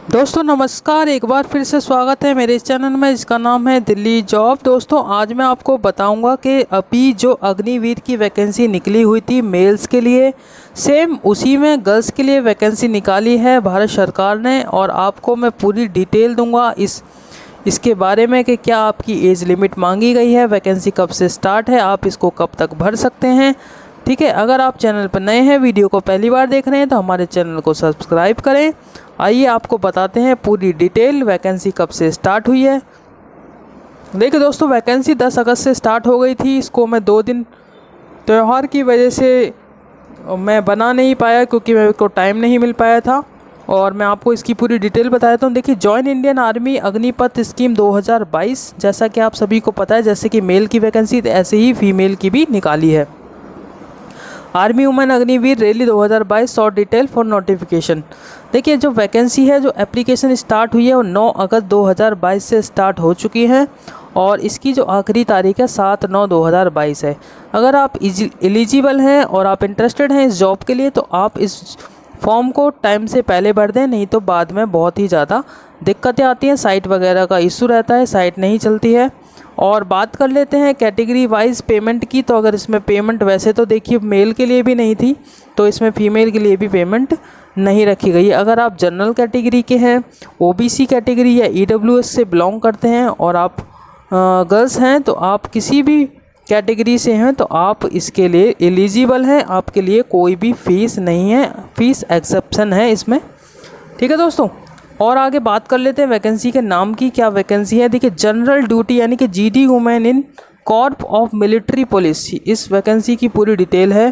दोस्तों नमस्कार, एक बार फिर से स्वागत है मेरे इस चैनल में जिसका नाम है दिल्ली जॉब। दोस्तों आज मैं आपको बताऊंगा कि अभी जो अग्निवीर की वैकेंसी निकली हुई थी मेल्स के लिए, सेम उसी में गर्ल्स के लिए वैकेंसी निकाली है भारत सरकार ने। और आपको मैं पूरी डिटेल दूंगा इसके बारे में कि क्या आपकी एज लिमिट मांगी गई है, वैकेंसी कब से स्टार्ट है, आप इसको कब तक भर सकते हैं। ठीक है, अगर आप चैनल पर नए हैं, वीडियो को पहली बार देख रहे हैं तो हमारे चैनल को सब्सक्राइब करें। आइए आपको बताते हैं पूरी डिटेल, वैकेंसी कब से स्टार्ट हुई है। देखिए दोस्तों, वैकेंसी 10 अगस्त से स्टार्ट हो गई थी। इसको मैं 2 दिन त्यौहार की वजह से मैं बना नहीं पाया क्योंकि मेरे को टाइम नहीं मिल पाया था। और मैं आपको इसकी पूरी डिटेल बता देता हूँ। देखिए, join Indian army Agnipath scheme 2022, जैसा कि आप सभी को पता है, जैसे कि मेल की वैकेंसी ऐसे ही फीमेल की भी निकाली है। Army women Agniveer rally 2022 short detail for notification. देखिए, जो वैकेंसी है, जो एप्लीकेशन स्टार्ट हुई है वो 9 अगस्त 2022 से स्टार्ट हो चुकी है और इसकी जो आखिरी तारीख है 7/9/2022 है। अगर आप एलिजिबल हैं और आप इंटरेस्टेड हैं इस जॉब के लिए तो आप इस फॉर्म को टाइम से पहले भर दें, नहीं तो बाद में बहुत ही ज़्यादा दिक्कतें आती हैं। साइट वगैरह का इशू रहता है, साइट नहीं चलती है। और बात कर लेते हैं कैटेगरी वाइज पेमेंट की। तो अगर इसमें पेमेंट, वैसे तो देखिए मेल के लिए भी नहीं थी, तो इसमें फीमेल के लिए भी पेमेंट नहीं रखी गई है। अगर आप जनरल कैटेगरी के हैं, ओबीसी कैटेगरी या ईडब्ल्यूएस से बिलोंग करते हैं और आप गर्ल्स हैं, तो आप किसी भी कैटेगरी से हैं तो आप इसके लिए एलिजिबल हैं। आपके लिए कोई भी फ़ीस नहीं है, फ़ीस एक्सेप्शन है इसमें। ठीक है दोस्तों, और आगे बात कर लेते हैं वैकेंसी के नाम की। क्या वैकेंसी है? देखिए, जनरल ड्यूटी यानी कि GD women in Corp of military police, इस वैकेंसी की पूरी डिटेल है।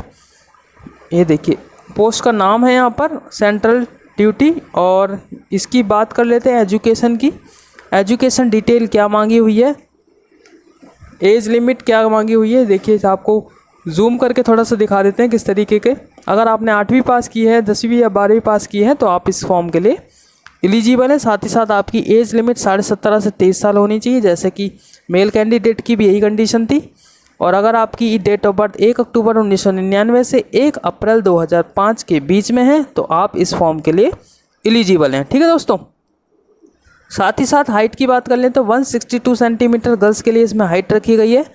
ये देखिए, पोस्ट का नाम है यहाँ पर सेंट्रल ड्यूटी। और इसकी बात कर लेते हैं एजुकेशन की। एजुकेशन डिटेल क्या मांगी हुई है, एज लिमिट क्या मांगी हुई है। देखिए, आपको जूम करके थोड़ा सा दिखा देते हैं किस तरीके के। अगर आपने 8वीं पास की है, 10वीं या 12वीं पास की है तो आप इस फॉर्म के लिए एलिजिबल है। साथ ही साथ आपकी एज लिमिट 17.5 से 23 साल होनी चाहिए, जैसे कि मेल कैंडिडेट की भी यही कंडीशन थी। और अगर आपकी डेट ऑफ बर्थ 1 अक्टूबर 1999 से 1 अप्रैल 2005 के बीच में है तो आप इस फॉर्म के लिए एलिजिबल हैं। ठीक है दोस्तों, साथ ही साथ हाइट की बात कर लें तो 162 सेंटीमीटर गर्ल्स के लिए इसमें हाइट रखी गई है।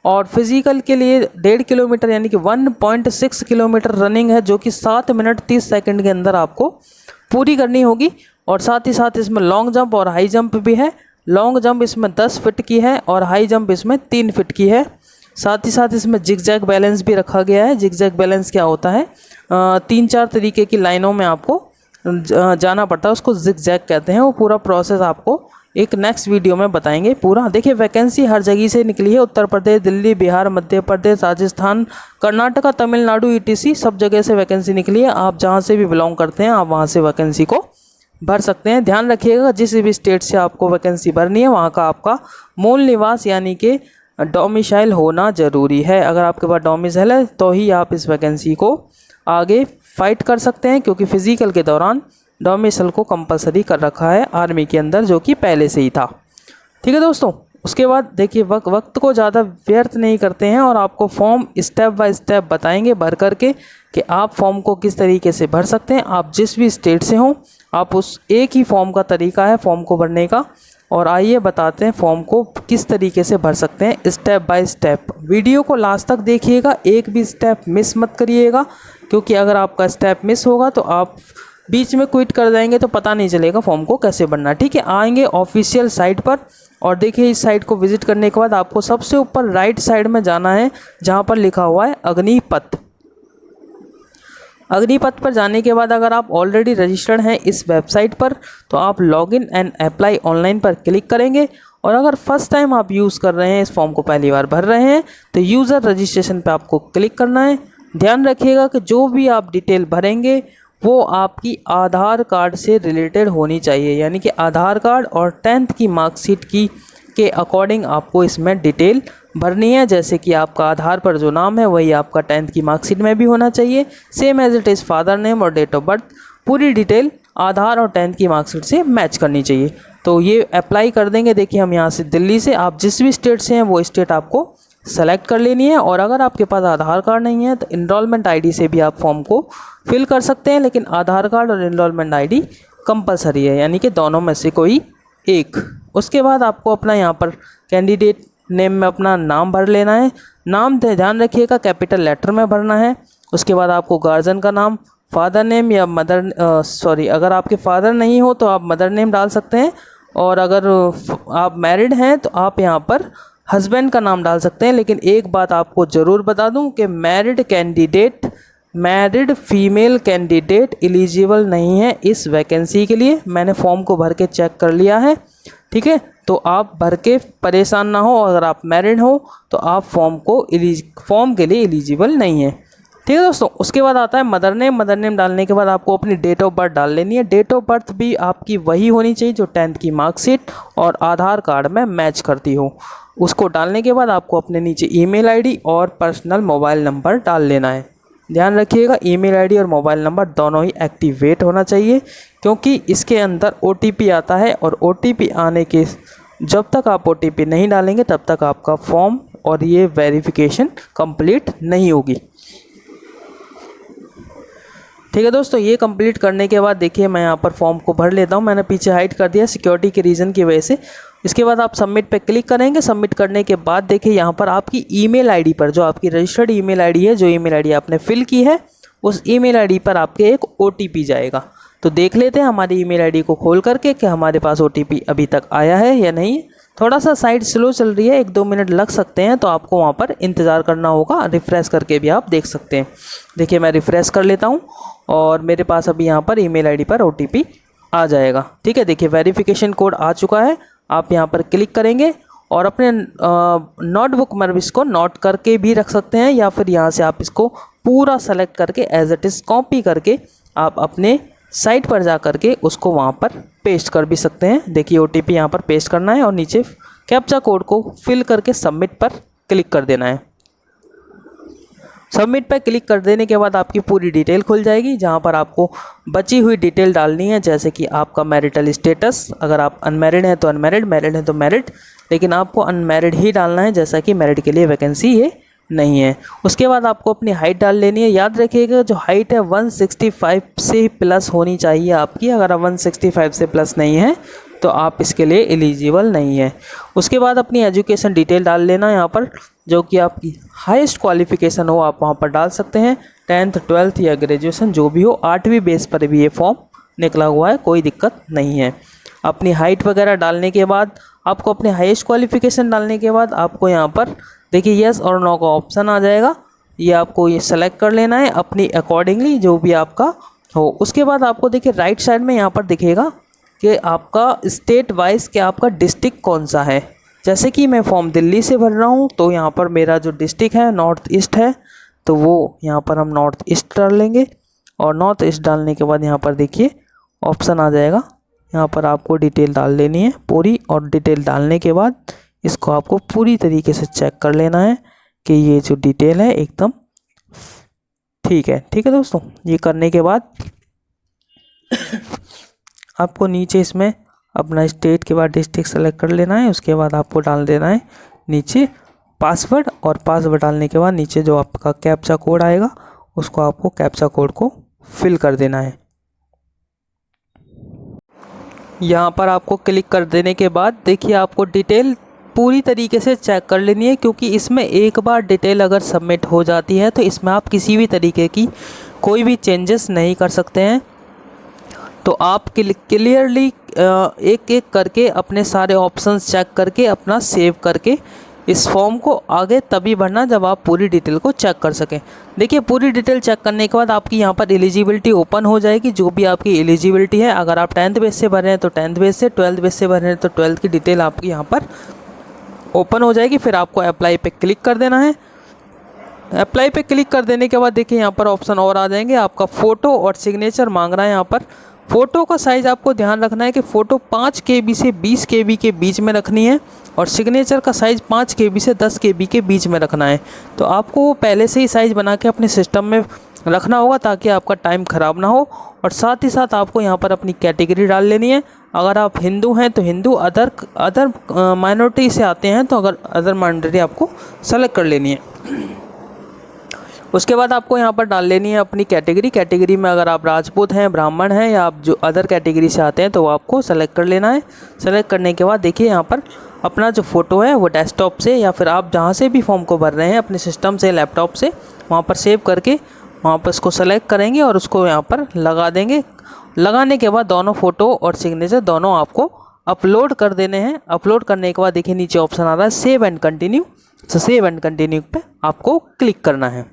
और फिजिकल के लिए 1.5 किलोमीटर यानी कि 1.6 किलोमीटर रनिंग है, जो कि 7 मिनट 30 सेकंड के अंदर आपको पूरी करनी होगी। और साथ ही साथ इसमें लॉन्ग जंप और हाई जंप भी है। लॉन्ग जंप इसमें 10 फीट की है और हाई जंप इसमें 3 फीट की है। साथ ही साथ इसमें जिगजैग बैलेंस भी रखा गया है। जिगजैग बैलेंस क्या होता है, 3-4 तरीके की लाइनों में आपको जाना पड़ता है, उसको जिगजैग कहते हैं। वो पूरा प्रोसेस आपको एक नेक्स्ट वीडियो में बताएंगे पूरा। देखिए, वैकेंसी हर जगह से निकली है, उत्तर प्रदेश, दिल्ली, बिहार, मध्य प्रदेश, राजस्थान, कर्नाटका, तमिलनाडु, ईटीसी सब जगह से वैकेंसी निकली है। आप जहाँ से भी बिलोंग करते हैं आप वहाँ से वैकेंसी को भर सकते हैं। ध्यान रखिएगा, जिस भी स्टेट से आपको वैकेंसी भरनी है वहाँ का आपका मूल निवास यानी कि डोमिसाइल होना ज़रूरी है। अगर आपके पास डोमिसाइल है तो ही आप इस वैकेंसी को आगे फाइट कर सकते हैं, क्योंकि फिजिकल के दौरान डोमिसाइल को कंपलसरी कर रखा है आर्मी के अंदर, जो कि पहले से ही था। ठीक है दोस्तों, उसके बाद देखिए, वक्त को ज़्यादा व्यर्थ नहीं करते हैं और आपको फॉर्म स्टेप बाय स्टेप बताएंगे भर करके कि आप फॉर्म को किस तरीके से भर सकते हैं। आप जिस भी स्टेट से हों, आप उस एक ही फॉर्म का तरीका है फॉर्म को भरने का। और आइए बताते हैं फॉर्म को किस तरीके से भर सकते हैं स्टेप बाय स्टेप। वीडियो को लास्ट तक देखिएगा, एक भी स्टेप मिस मत करिएगा, क्योंकि अगर आपका स्टेप मिस होगा तो आप बीच में क्विट कर जाएंगे तो पता नहीं चलेगा फॉर्म को कैसे भरना। ठीक है, आएंगे ऑफिशियल साइट पर और देखिए, इस साइट को विजिट करने के बाद आपको सबसे ऊपर राइट साइड में जाना है, जहाँ पर लिखा हुआ है अग्निपथ। अग्निपथ पर जाने के बाद अगर आप ऑलरेडी रजिस्टर्ड हैं इस वेबसाइट पर तो आप लॉगिन एंड अप्लाई ऑनलाइन पर क्लिक करेंगे। और अगर फर्स्ट टाइम आप यूज़ कर रहे हैं, इस फॉर्म को पहली बार भर रहे हैं, तो यूज़र रजिस्ट्रेशन पर आपको क्लिक करना है। ध्यान रखिएगा कि जो भी आप डिटेल भरेंगे वो आपकी आधार कार्ड से रिलेटेड होनी चाहिए, यानी कि आधार कार्ड और 10th की मार्कशीट के अकॉर्डिंग आपको इसमें डिटेल भरनी है। जैसे कि आपका आधार पर जो नाम है वही आपका 10th की मार्कशीट में भी होना चाहिए, same as it is father name और डेट ऑफ बर्थ। पूरी डिटेल आधार और 10th की मार्कशीट से मैच करनी चाहिए। तो ये अप्लाई कर देंगे। देखिए, हम यहाँ से दिल्ली से, आप जिस भी स्टेट से हैं वो स्टेट आपको सेलेक्ट कर लेनी है। और अगर आपके पास आधार कार्ड नहीं है तो इनरोलमेंट आईडी से भी आप फॉर्म को फिल कर सकते हैं, लेकिन आधार कार्ड और इनरोलमेंट आईडी कंपलसरी है, यानी कि दोनों में से कोई एक। उसके बाद आपको अपना यहाँ पर कैंडिडेट नेम में अपना नाम भर लेना है। नाम ध्यान रखिएगा कैपिटल लेटर में भरना है। उसके बाद आपको गार्जियन का नाम, फादर नेम या मदर अगर आपके फादर नहीं हो तो आप मदर नेम डाल सकते हैं, और अगर आप मैरिड हैं तो आप यहाँ पर हस्बैंड का नाम डाल सकते हैं। लेकिन एक बात आपको ज़रूर बता दूं कि मैरिड फीमेल कैंडिडेट एलिजिबल नहीं है इस वैकेंसी के लिए। मैंने फॉर्म को भर के चेक कर लिया है, ठीक है। तो आप भर के परेशान ना हो, अगर आप मैरिड हो तो आप फॉर्म के लिए एलिजिबल नहीं है, ठीक है दोस्तों। उसके बाद आता है मदर नेम। मदर नेम डालने के बाद आपको अपनी डेट ऑफ बर्थ डाल लेनी है। डेट ऑफ बर्थ भी आपकी वही होनी चाहिए जो 10th की मार्कशीट और आधार कार्ड में मैच करती हो। उसको डालने के बाद आपको अपने नीचे ईमेल आईडी और पर्सनल मोबाइल नंबर डाल लेना है। ध्यान रखिएगा ईमेल आईडी और मोबाइल नंबर दोनों ही एक्टिवेट होना चाहिए, क्योंकि इसके अंदर OTP आता है, और OTP आने के जब तक आप OTP नहीं डालेंगे तब तक आपका फॉर्म और ये वेरिफिकेशन कंप्लीट नहीं होगी, ठीक है दोस्तों। ये कंप्लीट करने के बाद देखिए मैं यहाँ पर फॉर्म को भर लेता हूँ। मैंने पीछे हाइड कर दिया सिक्योरिटी के रीज़न की वजह से। इसके बाद आप सबमिट पे क्लिक करेंगे। सबमिट करने के बाद देखिए यहाँ पर आपकी ईमेल आईडी पर, जो आपकी रजिस्टर्ड ईमेल आईडी है, जो ईमेल आईडी आपने फिल की है, उस ईमेल आईडी पर आपके एक OTP जाएगा। तो देख लेते हैं हमारी ईमेल आईडी को खोल करके कि हमारे पास OTP अभी तक आया है या नहीं। थोड़ा सा साइट स्लो चल रही है, 1-2 मिनट लग सकते हैं, तो आपको वहाँ पर इंतज़ार करना होगा। रिफ़्रेश करके भी आप देख सकते हैं। देखिए मैं रिफ़्रेश कर लेता हूँ और मेरे पास अभी यहाँ पर ईमेल आईडी पर OTP आ जाएगा, ठीक है। देखिए वेरिफिकेशन कोड आ चुका है। आप यहाँ पर क्लिक करेंगे और अपने नोटबुक में इसको नोट करके भी रख सकते हैं, या फिर यहाँ से आप इसको पूरा सेलेक्ट करके एज इट इज़ कॉपी करके आप अपने साइट पर जा करके उसको वहाँ पर पेस्ट कर भी सकते हैं। देखिए OTP यहाँ पर पेस्ट करना है और नीचे कैप्चा कोड को फिल करके सबमिट पर क्लिक कर देना है। सबमिट पर क्लिक कर देने के बाद आपकी पूरी डिटेल खुल जाएगी, जहाँ पर आपको बची हुई डिटेल डालनी है, जैसे कि आपका मैरिटल स्टेटस। अगर आप अनमैरिड हैं तो अनमैरिड, मैरिड हैं तो मैरिड, लेकिन आपको अनमैरिड ही डालना है, जैसा कि मैरिड के लिए वैकेंसी ये नहीं है। उसके बाद आपको अपनी हाइट डाल लेनी है। याद रखिएगा जो हाइट है 165 से प्लस होनी चाहिए आपकी। अगर आप 165 से प्लस नहीं है तो आप इसके लिए एलिजिबल नहीं है। उसके बाद अपनी एजुकेशन डिटेल डाल लेना यहाँ पर, जो कि आपकी हाईएस्ट क्वालिफ़िकेशन हो आप वहाँ पर डाल सकते हैं। 10th 12th या ग्रेजुएशन जो भी हो, 8वीं बेस पर भी ये फॉर्म निकला हुआ है, कोई दिक्कत नहीं है। अपनी हाइट वगैरह डालने के बाद आपको अपने हाईएस्ट क्वालिफ़िकेशन डालने के बाद आपको यहाँ पर देखिए यस और नो का ऑप्शन आ जाएगा। ये आपको ये सेलेक्ट कर लेना है अपनी अकॉर्डिंगली जो भी आपका हो। उसके बाद आपको देखिए राइट साइड में यहाँ पर दिखेगा कि आपका स्टेट वाइज कि आपका डिस्ट्रिक्ट कौन सा है। जैसे कि मैं फॉर्म दिल्ली से भर रहा हूँ, तो यहाँ पर मेरा जो डिस्ट्रिक्ट है नॉर्थ ईस्ट है, तो वो यहाँ पर हम नॉर्थ ईस्ट डाल लेंगे। और नॉर्थ ईस्ट डालने के बाद यहाँ पर देखिए ऑप्शन आ जाएगा, यहाँ पर आपको डिटेल डाल लेनी है पूरी। और डिटेल डालने के बाद इसको आपको पूरी तरीके से चेक कर लेना है कि ये जो डिटेल है एकदम ठीक है। ठीक है दोस्तों, ये करने के बाद आपको नीचे इसमें अपना स्टेट के बाद डिस्ट्रिक्ट सेलेक्ट कर लेना है। उसके बाद आपको डाल देना है नीचे पासवर्ड, और पासवर्ड डालने के बाद नीचे जो आपका कैप्चा कोड आएगा उसको आपको कैप्चा कोड को फिल कर देना है। यहाँ पर आपको क्लिक कर देने के बाद देखिए आपको डिटेल पूरी तरीके से चेक कर लेनी है, क्योंकि इसमें एक बार डिटेल अगर सबमिट हो जाती है तो इसमें आप किसी भी तरीके की कोई भी चेंजेस नहीं कर सकते हैं। तो आप क्लियरली एक एक करके अपने सारे ऑप्शंस चेक करके अपना सेव करके इस फॉर्म को आगे तभी भरना जब आप पूरी डिटेल को चेक कर सकें। देखिए पूरी डिटेल चेक करने के बाद आपकी यहाँ पर एलिजिबिलिटी ओपन हो जाएगी, जो भी आपकी एलिजिबिलिटी है। अगर आप 10th बेस से भर रहे हैं तो 10th बेस से, 12th बेस से भर रहे हैं तो 12th की डिटेल आपकी यहाँ पर ओपन हो जाएगी। फिर आपको अप्लाई पे क्लिक कर देना है। अप्लाई पे क्लिक कर देने के बाद देखिए यहाँ पर ऑप्शन और आ जाएंगे। आपका फ़ोटो और सिग्नेचर मांग रहा है। यहाँ पर फ़ोटो का साइज़ आपको ध्यान रखना है कि फ़ोटो 5 KB से 20 KB के बीच में रखनी है, और सिग्नेचर का साइज़ 5 KB से 10 KB के बीच में रखना है। तो आपको वो पहले से ही साइज़ बना के अपने सिस्टम में रखना होगा ताकि आपका टाइम ख़राब ना हो। और साथ ही साथ आपको यहाँ पर अपनी कैटेगरी डाल लेनी है। अगर आप हिंदू हैं तो हिंदू, अदर माइनॉरिटी से आते हैं तो अगर अदर माइनॉरिटी आपको सेलेक्ट कर लेनी है। उसके बाद आपको यहाँ पर डाल लेनी है अपनी कैटेगरी में अगर आप राजपूत हैं, ब्राह्मण हैं या आप जो अदर कैटेगरी से आते हैं तो वो आपको सेलेक्ट कर लेना है। सेलेक्ट करने के बाद देखिए यहाँ पर अपना जो फ़ोटो है वो डेस्कटॉप से या फिर आप जहाँ से भी फॉर्म को भर रहे हैं अपने सिस्टम से, लैपटॉप से, वहाँ पर सेव करके वहाँ पर उसको सेलेक्ट करेंगे और उसको यहाँ पर लगा देंगे। लगाने के बाद दोनों फ़ोटो और सिग्नेचर दोनों आपको अपलोड कर देने हैं। अपलोड करने के बाद देखिए नीचे ऑप्शन आ रहा है सेव एंड कंटिन्यू। तो सेव एंड कंटिन्यू पे आपको क्लिक करना है।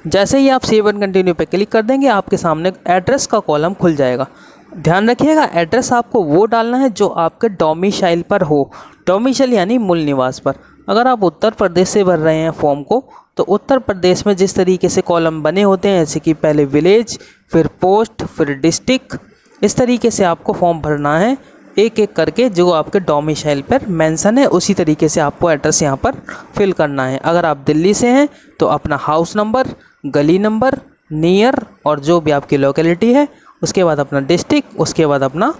जैसे ही आप सेव एंड कंटिन्यू पे क्लिक कर देंगे आपके सामने एड्रेस का कॉलम खुल जाएगा। ध्यान रखिएगा एड्रेस आपको वो डालना है जो आपके डोमिसाइल पर हो। डोमिसाइल यानी मूल निवास पर। अगर आप उत्तर प्रदेश से भर रहे हैं फॉर्म को तो उत्तर प्रदेश में जिस तरीके से कॉलम बने होते हैं, जैसे कि पहले विलेज, फिर पोस्ट, फिर डिस्ट्रिक्ट, इस तरीके से आपको फॉर्म भरना है एक एक करके। जो आपके डोमिसाइल पर मेंशन है उसी तरीके से आपको एड्रेस यहाँ पर फिल करना है। अगर आप दिल्ली से हैं तो अपना हाउस नंबर, गली नंबर, नियर और जो भी आपकी लोकेलिटी है, उसके बाद अपना डिस्ट्रिक्ट, उसके बाद अपना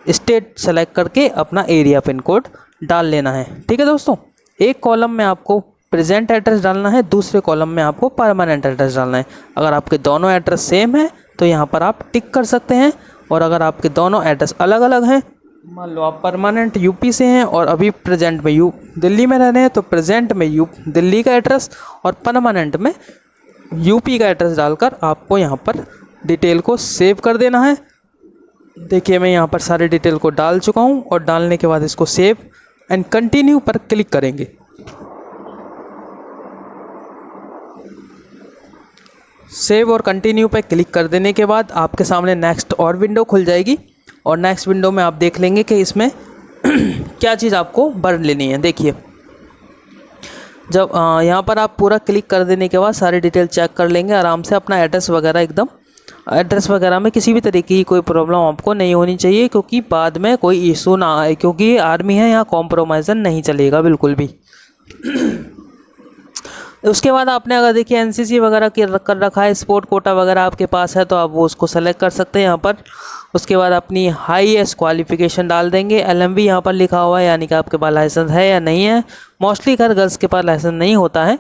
स्टेट सेलेक्ट करके अपना एरिया पिन कोड डाल लेना है। ठीक है दोस्तों, एक कॉलम में आपको प्रेजेंट एड्रेस डालना है, दूसरे कॉलम में आपको परमानेंट एड्रेस डालना है। अगर आपके दोनों एड्रेस सेम है तो यहाँ पर आप टिक कर सकते हैं, और अगर आपके दोनों एड्रेस अलग अलग हैं, मान लो आप परमानेंट यूपी से हैं और अभी प्रेजेंट में दिल्ली में रह रहे हैं, तो प्रेजेंट में दिल्ली का एड्रेस और परमानेंट में यूपी का एड्रेस डालकर आपको यहाँ पर डिटेल को सेव कर देना है। देखिए मैं यहाँ पर सारे डिटेल को डाल चुका हूँ और डालने के बाद इसको सेव एंड कंटिन्यू पर क्लिक करेंगे। सेव और कंटिन्यू पर क्लिक कर देने के बाद आपके सामने नेक्स्ट और विंडो खुल जाएगी, और नेक्स्ट विंडो में आप देख लेंगे कि इसमें क्या चीज़ आपको भर लेनी है। देखिए जब यहाँ पर आप पूरा क्लिक कर देने के बाद सारी डिटेल चेक कर लेंगे आराम से। अपना एड्रेस वगैरह एकदम, एड्रेस वगैरह में किसी भी तरीके की कोई प्रॉब्लम आपको नहीं होनी चाहिए, क्योंकि बाद में कोई इशू ना आए, क्योंकि आर्मी है, यहाँ कॉम्प्रोमाइज़न नहीं चलेगा बिल्कुल भी। उसके बाद आपने अगर देखिए एनसीसी वगैरह कर रखा है, स्पोर्ट कोटा वगैरह आपके पास है तो आप वो उसको सेलेक्ट कर सकते हैं यहाँ पर। उसके बाद अपनी हाईएस्ट क्वालिफिकेशन डाल देंगे। एलएमवी यहाँ पर लिखा हुआ है, यानी कि आपके पास लाइसेंस है या नहीं है। मोस्टली हर गर्ल्स के पास लाइसेंस नहीं होता है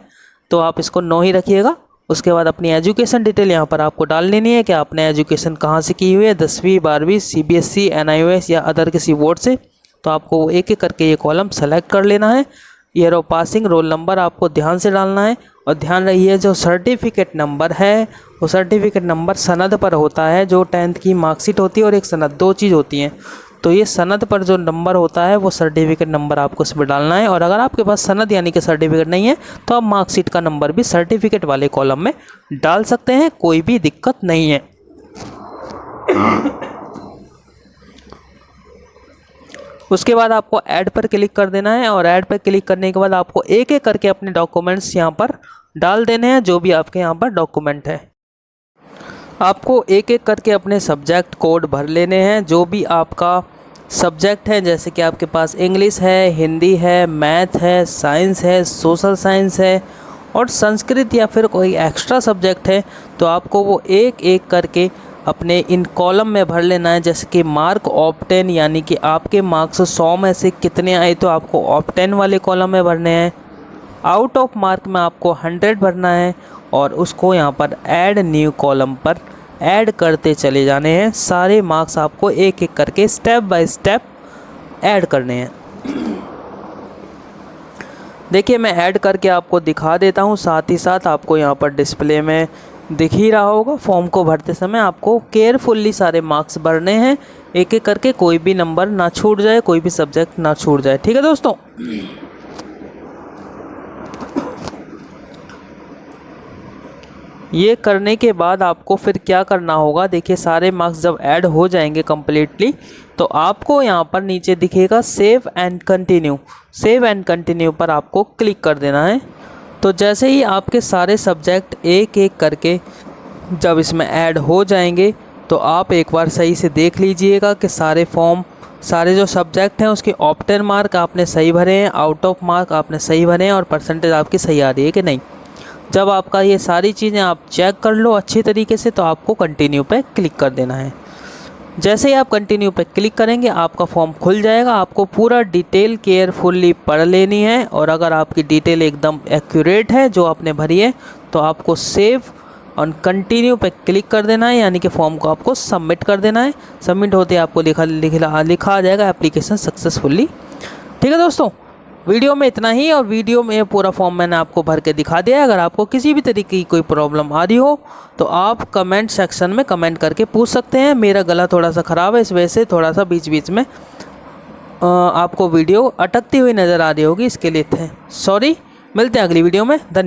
तो आप इसको नो ही रखिएगा। उसके बाद अपनी एजुकेशन डिटेल यहाँ पर आपको डाल लेनी है कि आपने एजुकेशन कहाँ से की हुई है, 10वीं 12वीं CBSE NIOS या अदर किसी बोर्ड से। तो आपको एक एक करके ये कॉलम सेलेक्ट कर लेना है। Year of passing, roll number आपको ध्यान से डालना है, और ध्यान रहिए जो सर्टिफिकेट नंबर है वो सर्टिफिकेट नंबर सनद पर होता है। जो 10th की मार्कशीट होती है और एक सनद, दो चीज़ होती हैं। तो ये सनद पर जो नंबर होता है वो सर्टिफिकेट नंबर आपको इस पर डालना है। और अगर आपके पास सनद यानी कि सर्टिफिकेट नहीं है तो आप मार्कशीट का नंबर भी सर्टिफिकेट वाले कॉलम में डाल सकते हैं, कोई भी दिक्कत नहीं है। उसके बाद आपको ऐड पर क्लिक कर देना है, और ऐड पर क्लिक करने के बाद आपको एक एक करके अपने डॉक्यूमेंट्स यहाँ पर डाल देने हैं, जो भी आपके यहाँ पर डॉक्यूमेंट है। आपको एक एक करके अपने सब्जेक्ट कोड भर लेने हैं, जो भी आपका सब्जेक्ट है। जैसे कि आपके पास इंग्लिश है, हिंदी है, मैथ है, साइंस है, सोशल साइंस है और संस्कृत या फिर कोई एक्स्ट्रा सब्जेक्ट है, तो आपको वो एक एक करके अपने इन कॉलम में भर लेना है। जैसे कि मार्क ऑफ 10 यानी कि आपके मार्क्स 100 में से कितने आए तो आपको ऑफ 10 वाले कॉलम में भरने हैं। आउट ऑफ मार्क में आपको 100 भरना है, और उसको यहाँ पर ऐड न्यू कॉलम पर ऐड करते चले जाने हैं। सारे मार्क्स आपको एक एक करके स्टेप बाय स्टेप ऐड करने हैं। देखिए मैं ऐड करके आपको दिखा देता हूँ, साथ ही साथ आपको यहाँ पर डिस्प्ले में दिख ही रहा होगा। फॉर्म को भरते समय आपको केयरफुल्ली सारे मार्क्स भरने हैं, एक एक करके, कोई भी नंबर ना छूट जाए, कोई भी सब्जेक्ट ना छूट जाए। ठीक है दोस्तों, ये करने के बाद आपको फिर क्या करना होगा। देखिए सारे मार्क्स जब ऐड हो जाएंगे कम्प्लीटली तो आपको यहाँ पर नीचे दिखेगा save and continue. Save and continue पर आपको क्लिक कर देना है। तो जैसे ही आपके सारे सब्जेक्ट एक एक करके जब इसमें ऐड हो जाएंगे तो आप एक बार सही से देख लीजिएगा कि सारे फॉर्म, सारे जो सब्जेक्ट हैं उसके ऑफ 10 मार्क आपने सही भरे हैं, आउट ऑफ मार्क आपने सही भरे हैं और परसेंटेज आपकी सही आ रही है कि नहीं। जब आपका ये सारी चीज़ें आप चेक कर लो अच्छी तरीके से तो आपको कंटिन्यू पे क्लिक कर देना है। जैसे ही आप कंटिन्यू पे क्लिक करेंगे आपका फॉर्म खुल जाएगा। आपको पूरा डिटेल केयरफुली पढ़ लेनी है और अगर आपकी डिटेल एकदम एक्यूरेट है जो आपने भरी है तो आपको सेव और कंटिन्यू पे क्लिक कर देना है, यानी कि फॉर्म को आपको सबमिट कर देना है। सबमिट होते ही आपको लिखा आ जाएगा एप्लीकेशन सक्सेसफुली। ठीक है दोस्तों, वीडियो में इतना ही और वीडियो में पूरा फॉर्म मैंने आपको भर के दिखा दिया है। अगर आपको किसी भी तरीके की कोई प्रॉब्लम आ रही हो तो आप कमेंट सेक्शन में कमेंट करके पूछ सकते हैं। मेरा गला थोड़ा सा ख़राब है, इस वजह से थोड़ा सा बीच बीच में आपको वीडियो अटकती हुई नज़र आ रही होगी, इसके लिए सॉरी। मिलते हैं अगली वीडियो में। धन्यवाद।